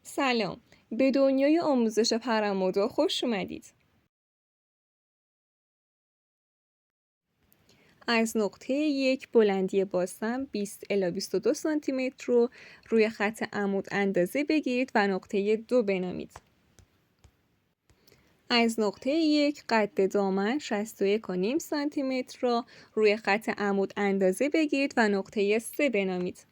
سلام، به دنیای آموزش پرم‌ودا خوش اومدید. از نقطه یک بلندی باسم 20 الی 22 سانتی متر رو روی خط عمود اندازه بگیرید و نقطه 2 بنامید. از نقطه یک قد دامن 61.5 سانتی متر را روی خط عمود اندازه بگیرید و نقطه 3 بنامید.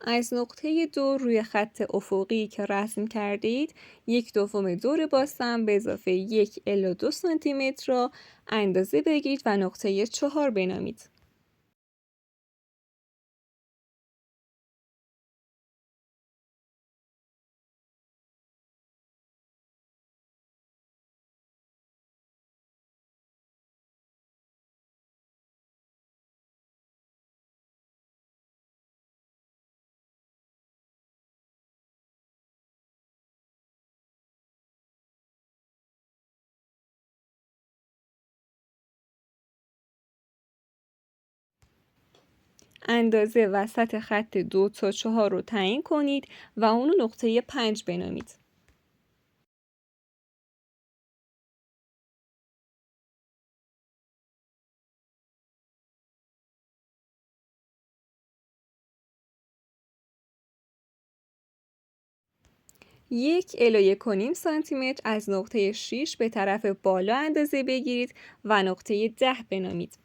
از نقطه 2 روی خط افقی که رسم کردید 1/2 دور باسم به اضافه 1 الی 2 سانتی متر را اندازه بگیرید و نقطه 4 بنامید. اندازه وسط خط 2 تا 4 رو تعیین کنید و اونو نقطه 5 بنامید. یک الی 1.5 سانتی متر از نقطه 6 به طرف بالا اندازه بگیرید و نقطه 10 بنامید.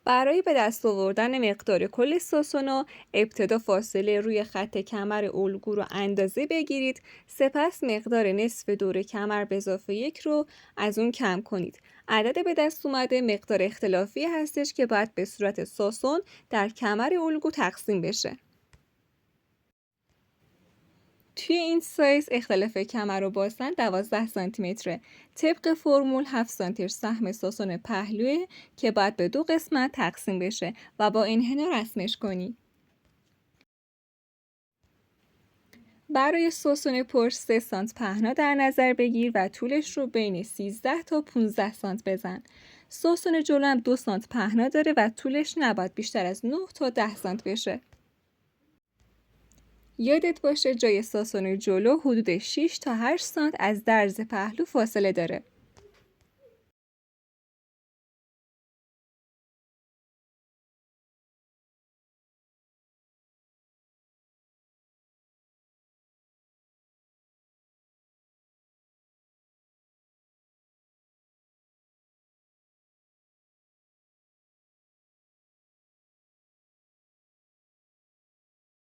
برای به دست آوردن مقدار کل ساسونا ابتدا فاصله روی خط کمر الگو رو اندازه بگیرید، سپس مقدار نصف دور کمر به اضافه 1 رو از اون کم کنید. عدد به دست اومده مقدار اختلافی هستش که باید به صورت ساسون در کمر الگو تقسیم بشه. توی این سایز اختلاف کمر و باسن 12 سانتی متره. طبق فرمول 7 سانتی سهم ساسون پهلوه که باید به 2 قسمت تقسیم بشه و با انحنا رسمش کنی. برای ساسون پشت 3 سانت پهنا در نظر بگیر و طولش رو بین 13 تا 15 سانت بزن. ساسون جلو هم 2 سانت پهنا داره و طولش نباید بیشتر از 9 تا 10 سانت بشه. یادت باشه جای ساسون جلو حدود 6 تا 8 سانت از درز پهلو فاصله داره.